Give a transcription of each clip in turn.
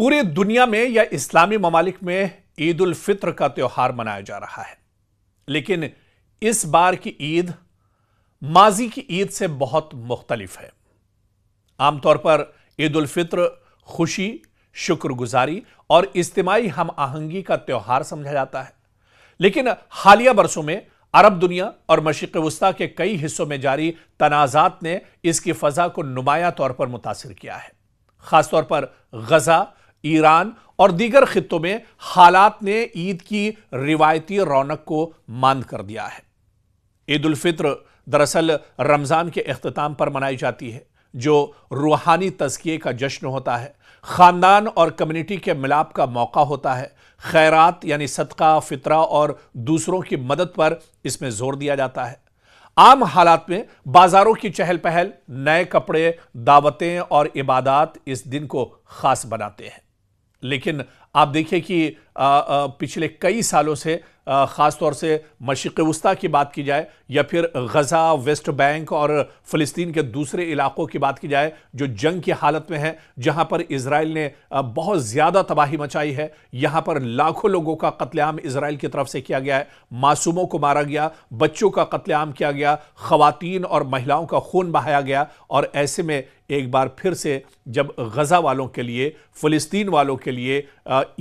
पूरी दुनिया में या इस्लामी ममालिक में ईद उल फित्र का त्यौहार मनाया जा रहा है, लेकिन इस बार की ईद माजी की ईद से बहुत मुख्तलिफ है। आमतौर पर ईद उल फित्र खुशी, शुक्रगुजारी और इज्तिमाई हम आहंगी का त्यौहार समझा जाता है, लेकिन हालिया बरसों में अरब दुनिया और मशरिक़ वस्ता के कई हिस्सों में जारी तनाज़ात ने इसकी फ़ज़ा को नुमायां तौर पर मुतासिर किया है। ख़ासतौर पर गज़ा, ईरान और दीगर खित्तों में हालात ने ईद की रिवायती रौनक को मांद कर दिया है। ईद उल फित्र दरअसल रमज़ान के इख्तिताम पर मनाई जाती है, जो रूहानी तज़किये का जश्न होता है, ख़ानदान और कम्युनिटी के मिलाप का मौका होता है। खैरात यानी सदका, फितरा और दूसरों की मदद पर इसमें जोर दिया जाता है। आम हालात में बाजारों की चहल पहल, नए कपड़े, दावतें और इबादात इस दिन को खास बनाते हैं। लेकिन आप देखिए कि पिछले कई सालों से ख़ास तौर से मशरिक़ वस्ता की बात की जाए या फिर गज़ा, वेस्ट बैंक और फ़लस्तीन के दूसरे इलाकों की बात की जाए जो जंग की हालत में है, जहां पर इजराइल ने बहुत ज़्यादा तबाही मचाई है। यहां पर लाखों लोगों का कत्लेआम इजराइल की तरफ से किया गया है, मासूमों को मारा गया, बच्चों का कत्लेआम किया गया, ख़वातीन और महिलाओं का खून बहाया गया। और ऐसे में एक बार फिर से जब गज़ा वालों के लिए, फ़लस्तीन वालों के लिए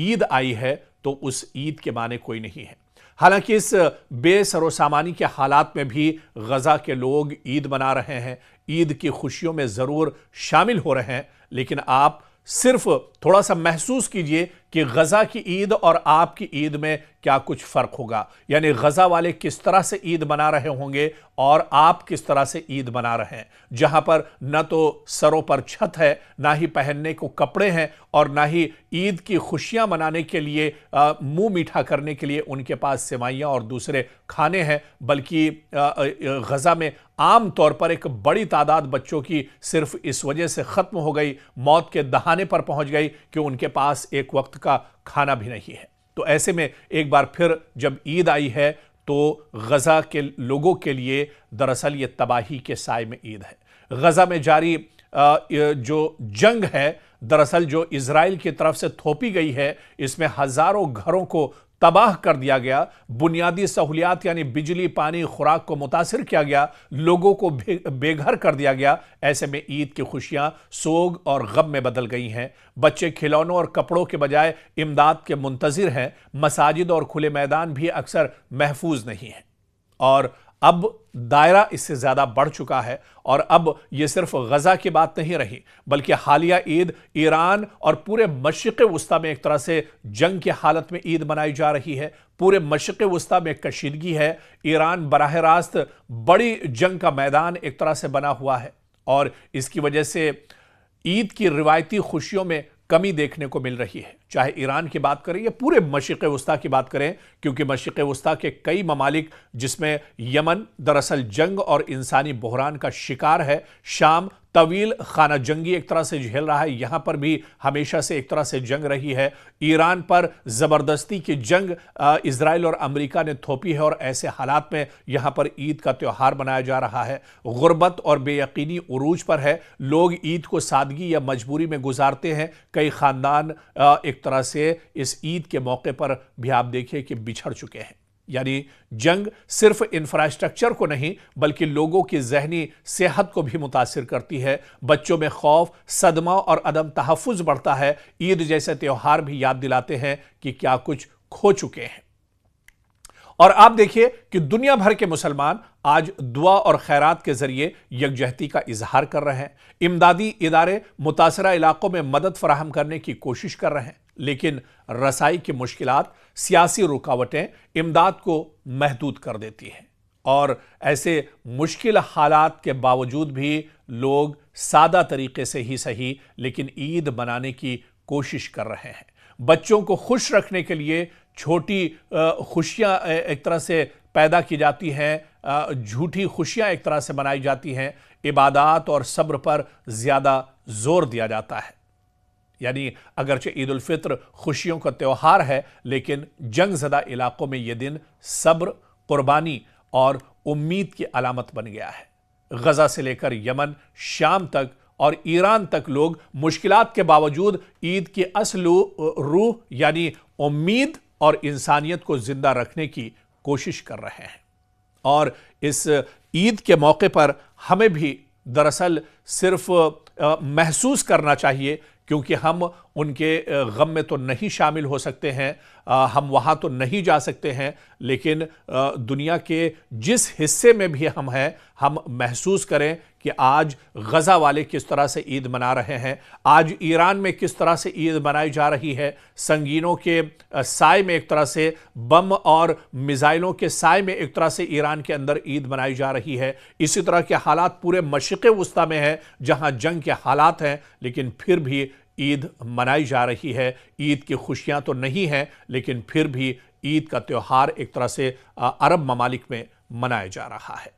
ईद आई है तो उस ईद के माने कोई नहीं है। हालांकि इस बेसरोसामानी के हालात में भी गज़ा के लोग ईद मना रहे हैं, ईद की खुशियों में ज़रूर शामिल हो रहे हैं, लेकिन आप सिर्फ थोड़ा सा महसूस कीजिए कि गज़ा की ईद और आपकी ईद में क्या कुछ फ़र्क होगा। यानी गज़ा वाले किस तरह से ईद मना रहे होंगे और आप किस तरह से ईद मना रहे हैं, जहां पर न तो सरों पर छत है, ना ही पहनने को कपड़े हैं और ना ही ईद की खुशियां मनाने के लिए मुंह मीठा करने के लिए उनके पास सेवइयां और दूसरे खाने हैं, बल्कि गज़ा में आम तौर पर एक बड़ी तादाद बच्चों की सिर्फ इस वजह से ख़त्म हो गई, मौत के दहाने पर पहुंच गई कि उनके पास एक वक्त का खाना भी नहीं है। तो ऐसे में एक बार फिर जब ईद आई है तो गज़ा के लोगों के लिए दरअसल ये तबाही के साए में ईद है। गज़ा में जारी जो जंग है, दरअसल जो इजराइल की तरफ से थोपी गई है, इसमें हजारों घरों को तबाह कर दिया गया, बुनियादी सहूलियात यानी बिजली, पानी, खुराक को मुतासिर किया गया, लोगों को बेघर कर दिया गया। ऐसे में ईद की खुशियां सोग और गम में बदल गई हैं। बच्चे खिलौनों और कपड़ों के बजाय इमदाद के मुंतजिर हैं। मसाजिद और खुले मैदान भी अक्सर महफूज नहीं हैं और अब दायरा इससे ज़्यादा बढ़ चुका है। और अब यह सिर्फ गज़ा की बात नहीं रही, बल्कि हालिया ईद ईरान और पूरे मशरिक़ वस्ता में एक तरह से जंग की हालत में ईद मनाई जा रही है। पूरे मशरिक़ वस्ता में कशीदगी है। ईरान बराह रास्त बड़ी जंग का मैदान एक तरह से बना हुआ है और इसकी वजह से ईद की रिवायती खुशियों में कमी देखने को मिल रही है। चाहे ईरान की बात करें या पूरे मशरिक़ वस्ता की बात करें, क्योंकि मशरिक़ वस्ता के कई ममालिक जिसमें यमन दरअसल जंग और इंसानी बहरान का शिकार है, शाम तवील खाना जंगी एक तरह से झेल रहा है, यहां पर भी हमेशा से एक तरह से जंग रही है। ईरान पर ज़बरदस्ती की जंग इजराइल और अमेरिका ने थोपी है और ऐसे हालात में यहां पर ईद का त्यौहार मनाया जा रहा है। गुर्बत और बेयकीनी उरूज पर है। लोग ईद को सादगी या मजबूरी में गुजारते हैं। कई ख़ानदान एक तरह से इस ईद के मौके पर भी आप देखिए कि बिछड़ चुके हैं। यानी जंग सिर्फ इंफ्रास्ट्रक्चर को नहीं बल्कि लोगों की जहनी सेहत को भी मुतासिर करती है। बच्चों में खौफ, सदमा और अदम तहफ़्फ़ुज़ बढ़ता है। ईद जैसे त्यौहार भी याद दिलाते हैं कि क्या कुछ खो चुके हैं। और आप देखिए कि दुनिया भर के मुसलमान आज दुआ और खैरात के जरिए यकजहती का इजहार कर रहे हैं। इमदादी इदारे मुतासरा इलाकों में मदद फराहम करने की कोशिश कर रहे हैं, लेकिन रसाई की मुश्किलात, सियासी रुकावटें इमदाद को महदूद कर देती हैं। और ऐसे मुश्किल हालात के बावजूद भी लोग सादा तरीके से ही सही लेकिन ईद मनाने की कोशिश कर रहे हैं। बच्चों को खुश रखने के लिए छोटी खुशियां एक तरह से पैदा की जाती हैं, झूठी खुशियां एक तरह से मनाई जाती हैं। इबादात और सब्र पर ज़्यादा जोर दिया जाता है। यानी अगरचे ईद उल फित्र खुशियों का त्यौहार है, लेकिन जंगज़दा इलाकों में यह दिन सब्र, कुर्बानी और उम्मीद की अलामत बन गया है। गज़ा से लेकर यमन, शाम तक और ईरान तक लोग मुश्किलात के बावजूद ईद की असल रूह यानी उम्मीद और इंसानियत को जिंदा रखने की कोशिश कर रहे हैं। और इस ईद के मौके पर हमें भी दरअसल सिर्फ महसूस करना चाहिए, क्योंकि हम उनके गम में तो नहीं शामिल हो सकते हैं, हम वहाँ तो नहीं जा सकते हैं, लेकिन दुनिया के जिस हिस्से में भी हम हैं, हम महसूस करें कि आज गज़ा वाले किस तरह से ईद मना रहे हैं, आज ईरान में किस तरह से ईद मनाई जा रही है। संगीनों के साए में एक तरह से, बम और मिसाइलों के साए में एक तरह से ईरान के अंदर ईद मनाई जा रही है। इसी तरह के हालात पूरे मशरिक़ वुस्ता में है, जहां जंग के हालात हैं, लेकिन फिर भी ईद मनाई जा रही है। ईद की खुशियां तो नहीं हैं, लेकिन फिर भी ईद का त्यौहार एक तरह से अरब ममालिक में मनाया जा रहा है।